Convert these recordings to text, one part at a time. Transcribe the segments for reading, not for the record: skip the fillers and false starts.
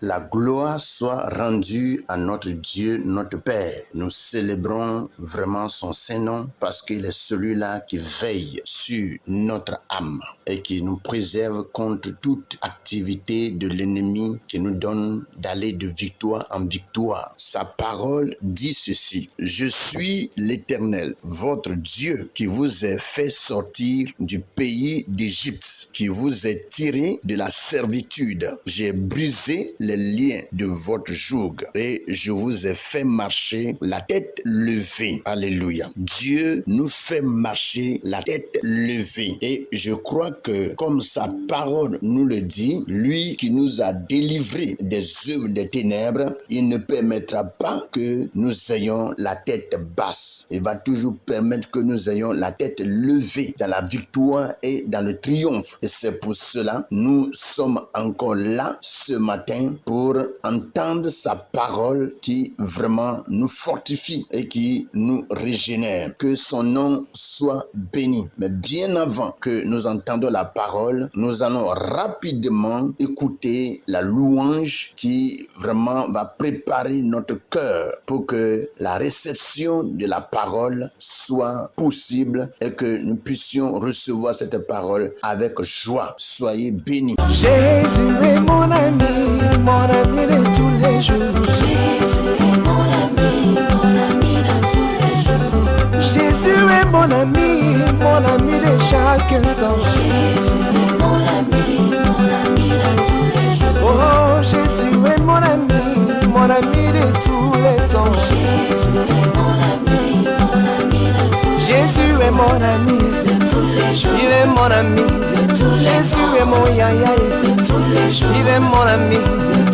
La gloire soit rendue à notre Dieu, notre Père. Nous célébrons vraiment son Saint-Nom parce qu'il est celui-là qui veille sur notre âme et qui nous préserve contre toute activité de l'ennemi qui nous donne d'aller de victoire en victoire. Sa parole dit ceci: Je suis l'Éternel, votre Dieu, qui vous a fait sortir du pays d'Égypte, qui vous a tiré de la servitude. J'ai brisé les liens de votre joug et je vous ai fait marcher la tête levée. Alléluia. Dieu nous fait marcher la tête levée et je crois que comme sa parole nous le dit, lui qui nous a délivrés des œuvres des ténèbres, il ne permettra pas que nous ayons la tête basse. Il va toujours permettre que nous ayons la tête levée dans la victoire et dans le triomphe. Et c'est pour cela nous sommes encore là ce matin pour entendre sa parole qui vraiment nous fortifie et qui nous régénère. Que son nom soit béni. Mais bien avant que nous entendions la parole, nous allons rapidement écouter la louange qui vraiment va préparer notre cœur pour que la réception de la parole soit possible et que nous puissions recevoir cette parole avec joie. Soyez bénis. Jésus est mon ami de tous les jours. Jésus est mon ami de tous les jours. Jésus est mon ami de chaque instant. Jésus est mon ami de tous les jours. Oh, Jésus est mon ami de tous les temps. Jésus est mon ami de tous les jours. Jésus est mon ami de tous les jours. Il est mon ami de tous les jours. Jésus est mon yaya de tous les jours. Il est mon ami de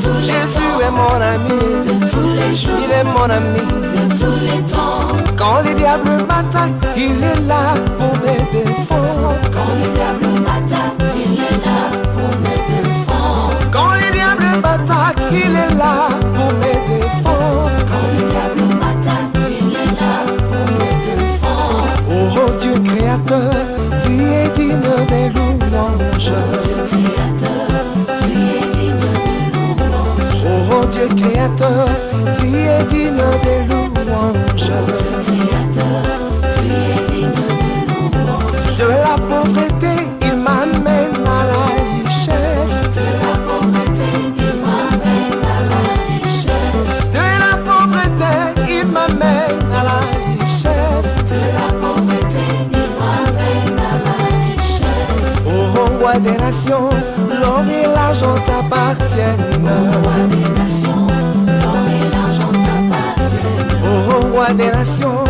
tous les Jésus temps. est mon ami de tous les jours. Il est mon ami de tous les temps. Quand les diables m'attaquent, il est là pour me défendre. Quand les diables m'attaquent, il est là pour me défendre. Quand les diables m'attaquent, il est là pour me défendre. Quand les diables m'attaquent, il est là pour me défendre. Oh Dieu créateur, tu es digne des louanges. Dieu créateur, tu es digne des louanges. Oh Dieu créateur, tu es digne des louanges. Dieu créateur, tu es digne des louanges. De la pauvreté, il m'amène à la richesse. De la pauvreté, il m'amène à la richesse. De la pauvreté, il m'amène à la richesse. De la pauvreté, il m'amène à la richesse. Oh roi des nations, l'or et l'argent t'appartiennent. Roi des nations, l'or et l'argent t'appartiennent. Oh roi des nations,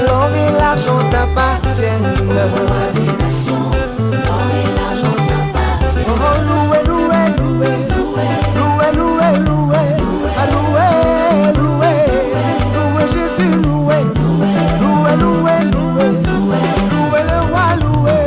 l'or et l'argent t'appartiennent. Roi des nations, l'or et l'argent t'appartiennent. Oh loué, loué, loué, loué, loué, loué, ah, loué, loué, loué Jésus, loué, loué, loué, loué, loué le roi, loué.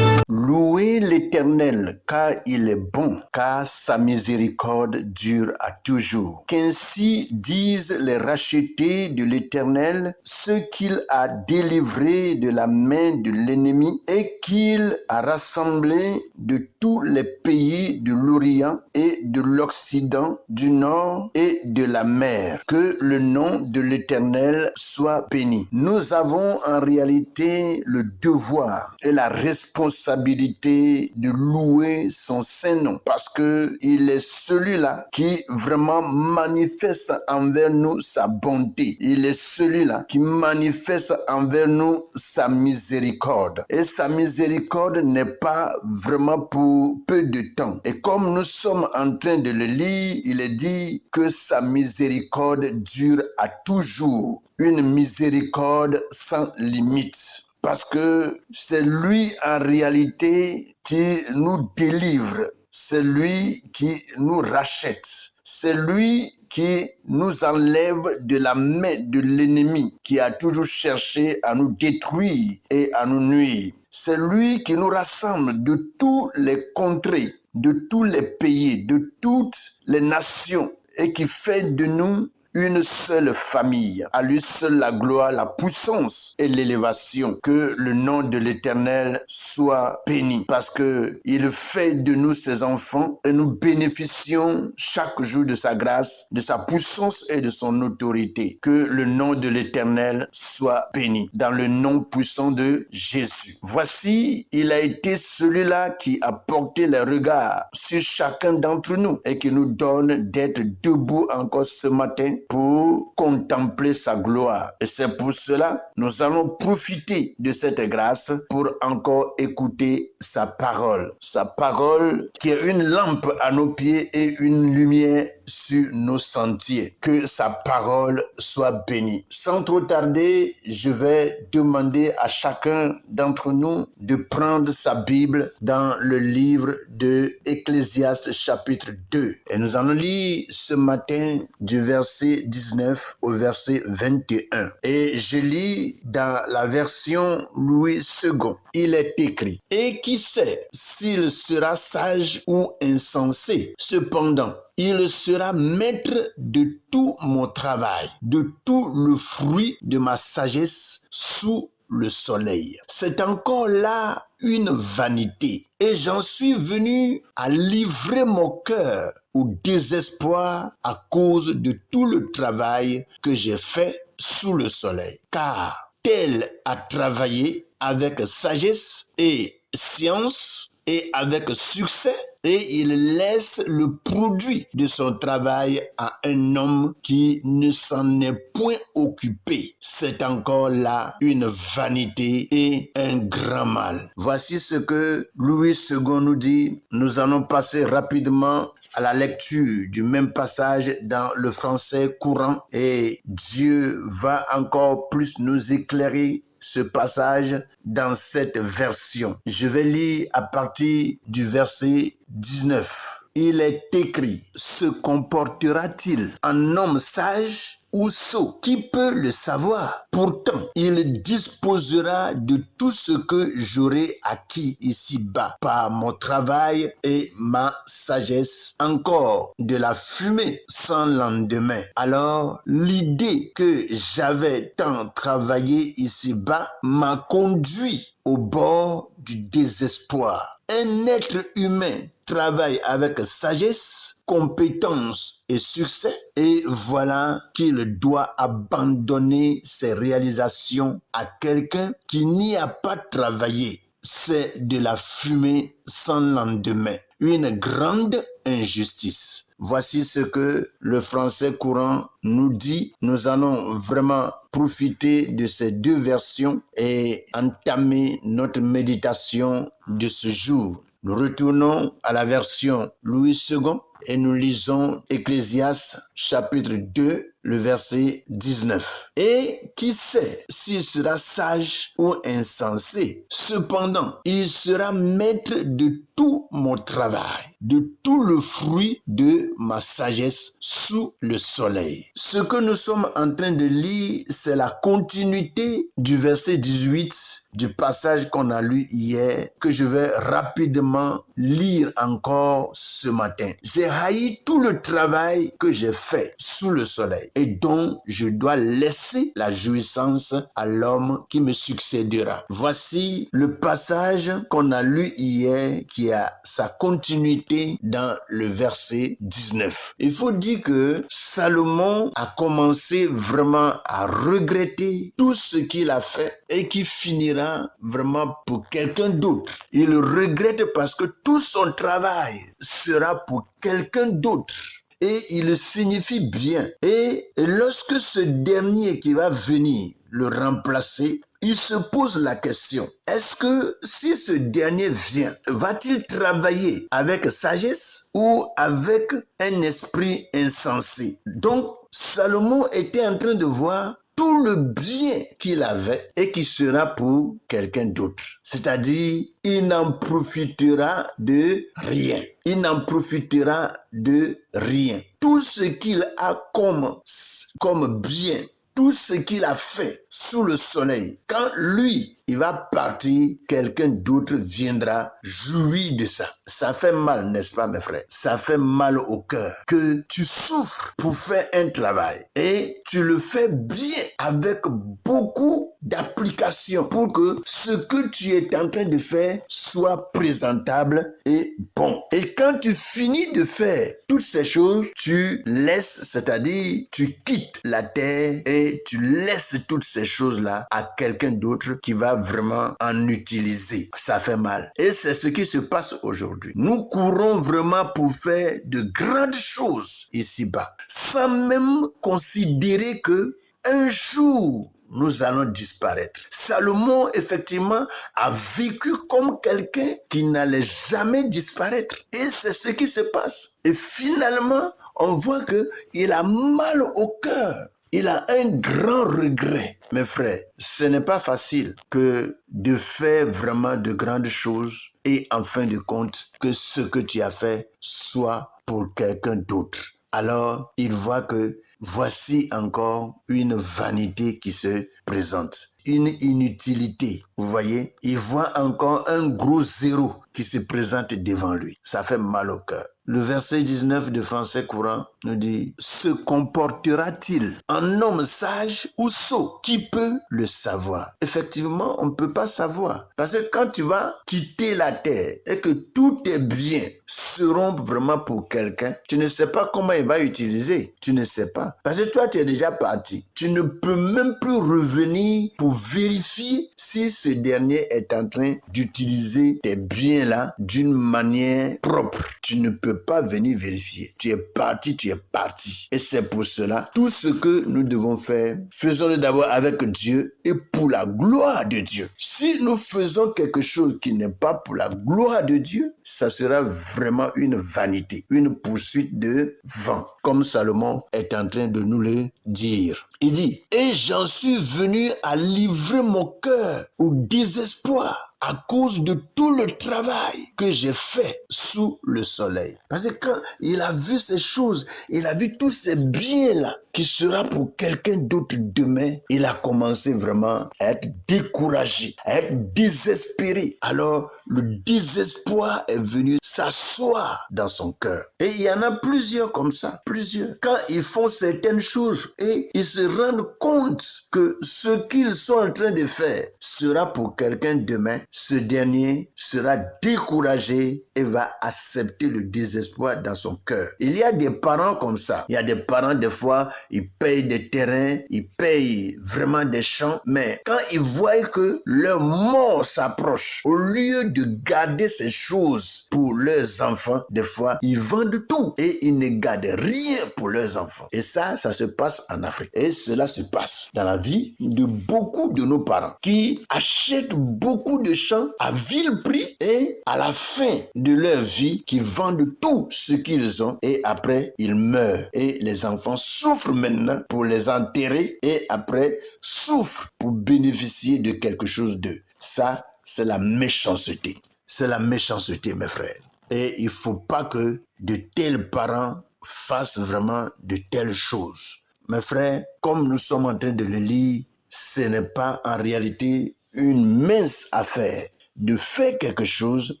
Louez l'Éternel, car il est bon, car sa miséricorde dure à toujours. Qu'ainsi disent les rachetés de l'Éternel, ceux qu'il a délivrés de la main de l'ennemi et qu'il a rassemblés de tous les pays de l'Orient et de l'Occident, du Nord et de la mer. Que le nom de l'Éternel soit béni. Nous avons en réalité le devoir et la responsabilité de louer son Saint-Nom parce que il est celui-là qui vraiment manifeste envers nous sa bonté. Il est celui-là qui manifeste envers nous sa miséricorde. Et sa miséricorde n'est pas vraiment pour peu de temps. Et comme nous sommes en train de le lire, il est dit que sa miséricorde dure à toujours. Une miséricorde sans limite. Parce que c'est lui en réalité qui nous délivre. C'est lui qui nous rachète. C'est lui qui nous enlève de la main de l'ennemi qui a toujours cherché à nous détruire et à nous nuire. C'est lui qui nous rassemble de tous les contrées, de tous les pays, de toutes les nations et qui fait de nous une seule famille. À lui seul la gloire, la puissance et l'élévation. Que le nom de l'Éternel soit béni, parce que il fait de nous ses enfants et nous bénéficions chaque jour de sa grâce, de sa puissance et de son autorité. Que le nom de l'Éternel soit béni dans le nom puissant de Jésus. Voici, il a été celui-là qui a porté les regards sur chacun d'entre nous et qui nous donne d'être debout encore ce matin pour contempler sa gloire. Et c'est pour cela, nous allons profiter de cette grâce pour encore écouter sa parole. Sa parole qui est une lampe à nos pieds et une lumière sur nos sentiers. Que sa parole soit bénie. Sans trop tarder, je vais demander à chacun d'entre nous de prendre sa Bible dans le livre de Ecclésiaste chapitre 2. Et nous allons lire ce matin du verset 19 au verset 21. Et je lis dans la version Louis II. Il est écrit: « Et qui sait s'il sera sage ou insensé? Cependant, il sera maître de tout mon travail, de tout le fruit de ma sagesse sous le soleil. » C'est encore là une vanité. Et j'en suis venu à livrer mon cœur au désespoir à cause de tout le travail que j'ai fait sous le soleil. Car tel a travaillé avec sagesse et science et avec succès, et il laisse le produit de son travail à un homme qui ne s'en est point occupé. C'est encore là une vanité et un grand mal. Voici ce que Louis II nous dit. Nous allons passer rapidement à la lecture du même passage dans le français courant, et Dieu va encore plus nous éclairer ce passage dans cette version. Je vais lire à partir du verset 19. Il est écrit: « Se comportera-t-il en homme sage ou sot? Qui peut le savoir? Pourtant, il disposera de tout ce que j'aurai acquis ici-bas par mon travail et ma sagesse, encore de la fumée sans lendemain. Alors, l'idée que j'avais tant travaillé ici-bas m'a conduit au bord du désespoir. Un être humain travaille avec sagesse, compétence et succès, et voilà qu'il doit abandonner ses réalisations à quelqu'un qui n'y a pas travaillé. C'est de la fumée sans lendemain. Une grande injustice. Voici ce que le français courant nous dit. Nous allons vraiment profiter de ces deux versions et entamer notre méditation de ce jour. Nous retournons à la version Louis II et nous lisons Ecclésiaste chapitre 2, le verset 19. « Et qui sait s'il sera sage ou insensé? Cependant, il sera maître de tout mon travail, de tout le fruit de ma sagesse sous le soleil. » Ce que nous sommes en train de lire, c'est la continuité du verset 18 du passage qu'on a lu hier, que je vais rapidement lire encore ce matin. J'ai haï tout le travail que j'ai fait sous le soleil et dont je dois laisser la jouissance à l'homme qui me succédera. Voici le passage qu'on a lu hier qui a sa continuité dans le verset 19. Il faut dire que Salomon a commencé vraiment à regretter tout ce qu'il a fait et qui finira vraiment pour quelqu'un d'autre. Il regrette parce que tout son travail sera pour quelqu'un d'autre. Et il le signifie bien. Et lorsque ce dernier qui va venir le remplacer, il se pose la question: est-ce que si ce dernier vient, va-t-il travailler avec sagesse ou avec un esprit insensé? Donc, Salomon était en train de voir tout le bien qu'il avait et qui sera pour quelqu'un d'autre. C'est-à-dire, il n'en profitera de rien. Il n'en profitera de rien. Tout ce qu'il a comme bien, tout ce qu'il a fait sous le soleil. Quand lui, il va partir, quelqu'un d'autre viendra jouir de ça. Ça fait mal, n'est-ce pas, mes frères? Ça fait mal au cœur que tu souffres pour faire un travail et tu le fais bien avec beaucoup d'application pour que ce que tu es en train de faire soit présentable et bon. Et quand tu finis de faire toutes ces choses, tu laisses, c'est-à-dire tu quittes la terre et tu laisses toutes ces choses-là à quelqu'un d'autre qui va vraiment en utiliser. Ça fait mal. Et c'est ce qui se passe aujourd'hui. Nous courons vraiment pour faire de grandes choses ici-bas, sans même considérer que un jour, nous allons disparaître. Salomon, effectivement, a vécu comme quelqu'un qui n'allait jamais disparaître. Et c'est ce qui se passe. Et finalement, on voit qu'il a mal au cœur. Il a un grand regret. Mes frères, ce n'est pas facile que de faire vraiment de grandes choses et en fin de compte que ce que tu as fait soit pour quelqu'un d'autre. Alors, il voit que voici encore une vanité qui se présente, une inutilité. Vous voyez, il voit encore un gros zéro qui se présente devant lui. Ça fait mal au cœur. Le verset 19 de Français courant nous dit « Se comportera-t-il en homme sage ou sot? Qui peut le savoir ?» Effectivement, on ne peut pas savoir. Parce que quand tu vas quitter la terre et que tous tes biens seront vraiment pour quelqu'un, tu ne sais pas comment il va utiliser. Tu ne sais pas. Parce que toi, tu es déjà parti. Tu ne peux même plus revenir pour vérifier si ce dernier est en train d'utiliser tes biens-là d'une manière propre. Tu ne peux pas venir vérifier. Tu es parti, tu es parti. Et c'est pour cela, tout ce que nous devons faire, faisons-le d'abord avec Dieu et pour la gloire de Dieu. Si nous faisons quelque chose qui n'est pas pour la gloire de Dieu, ça sera vraiment une vanité, une poursuite de vent, comme Salomon est en train de nous le dire. Il dit, « Et j'en suis venu à livrer mon cœur au désespoir à cause de tout le travail que j'ai fait sous le soleil. » Parce que quand il a vu ces choses, il a vu tous ces biens-là qui sera pour quelqu'un d'autre demain, il a commencé vraiment à être découragé, à être désespéré. Alors, le désespoir est venu s'asseoir dans son cœur. Et il y en a plusieurs comme ça, plusieurs. Quand ils font certaines choses et ils se rendent compte que ce qu'ils sont en train de faire sera pour quelqu'un demain, ce dernier sera découragé et va accepter le désespoir dans son cœur. Il y a des parents comme ça. Il y a des parents, des fois, ils payent des terrains, ils payent vraiment des champs, mais quand ils voient que leur mort s'approche, au lieu de garder ces choses pour leurs enfants, des fois, ils vendent tout et ils ne gardent rien pour leurs enfants. Et ça se passe en Afrique. Et cela se passe dans la vie de beaucoup de nos parents qui achètent beaucoup de champs à vil prix et à la fin de leur vie, qui vendent tout ce qu'ils ont et après, ils meurent. Et les enfants souffrent maintenant pour les enterrer et après, souffrent pour bénéficier de quelque chose d'eux. Ça, c'est la méchanceté. C'est la méchanceté, mes frères. Et il ne faut pas que de tels parents fassent vraiment de telles choses. Mes frères, comme nous sommes en train de le lire, ce n'est pas en réalité une mince affaire de faire quelque chose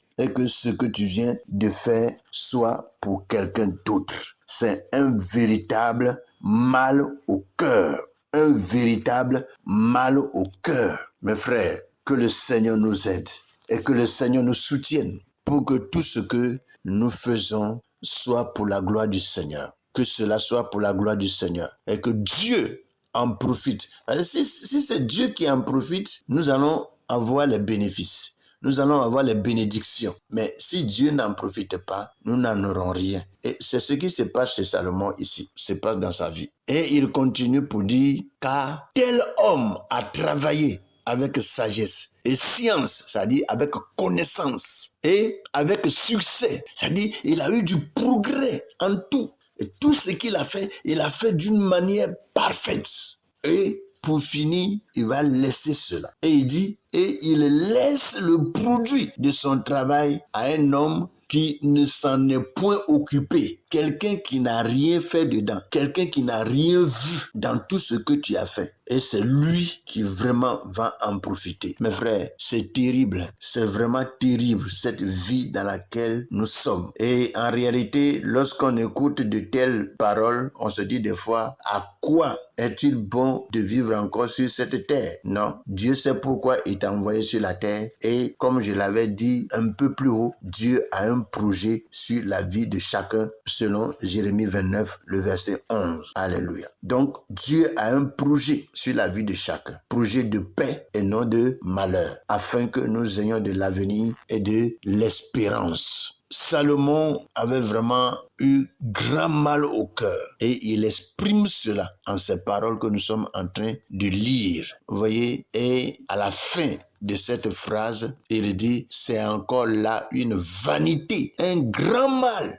et que ce que tu viens de faire soit pour quelqu'un d'autre. C'est un véritable mal au cœur. Un véritable mal au cœur. Mes frères, que le Seigneur nous aide et que le Seigneur nous soutienne pour que tout ce que nous faisons soit pour la gloire du Seigneur. Que cela soit pour la gloire du Seigneur et que Dieu en profite. Si c'est Dieu qui en profite, nous allons avoir les bénéfices. Nous allons avoir les bénédictions. Mais si Dieu n'en profite pas, nous n'en aurons rien. Et c'est ce qui se passe chez Salomon ici, se passe dans sa vie. Et il continue pour dire, car tel homme a travaillé avec sagesse et science, c'est-à-dire avec connaissance et avec succès, c'est-à-dire il a eu du progrès en tout. Et tout ce qu'il a fait, il a fait d'une manière parfaite. Et pour finir, il va laisser cela. Et il dit, et il laisse le produit de son travail à un homme qui ne s'en est point occupé, quelqu'un qui n'a rien fait dedans, quelqu'un qui n'a rien vu dans tout ce que tu as fait. Et c'est lui qui vraiment va en profiter. Mes frères, c'est terrible. C'est vraiment terrible cette vie dans laquelle nous sommes. Et en réalité, lorsqu'on écoute de telles paroles, on se dit des fois, à quoi est-il bon de vivre encore sur cette terre? Non, Dieu sait pourquoi il t'a envoyé sur la terre. Et comme je l'avais dit un peu plus haut, Dieu a un projet sur la vie de chacun selon Jérémie 29, le verset 11. Alléluia. Donc, Dieu a un projet sur la vie de chacun. Projet de paix et non de malheur, afin que nous ayons de l'avenir et de l'espérance. Salomon avait vraiment eu grand mal au cœur et il exprime cela en ces paroles que nous sommes en train de lire. Vous voyez, et à la fin de cette phrase, il dit, c'est encore là une vanité, un grand mal,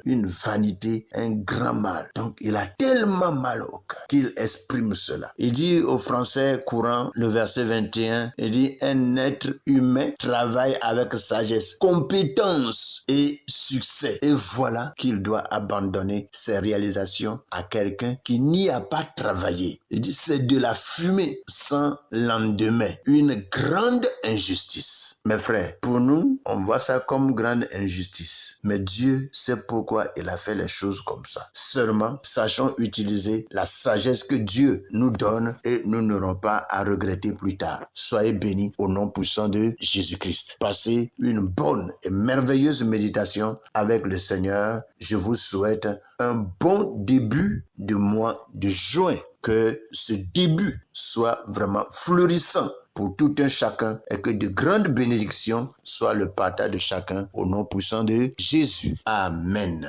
une vanité, un grand mal. Donc, il a tellement mal au cœur qu'il exprime cela. Il dit au français courant, le verset 21, il dit, un être humain travaille avec sagesse, compétence et succès. Et voilà qu'il doit abandonner ses réalisations à quelqu'un qui n'y a pas travaillé. Il dit, c'est de la fumée sans lendemain, une grande injustice. Mes frères, pour nous, on voit ça comme grande injustice. Mais Dieu sait pourquoi il a fait les choses comme ça. Seulement, sachons utiliser la sagesse que Dieu nous donne et nous n'aurons pas à regretter plus tard. Soyez bénis au nom puissant de Jésus-Christ. Passez une bonne et merveilleuse méditation avec le Seigneur. Je vous souhaite un bon début de mois de juin. Que ce début soit vraiment florissant pour tout un chacun et que de grandes bénédictions soient le partage de chacun au nom puissant de Jésus. Amen.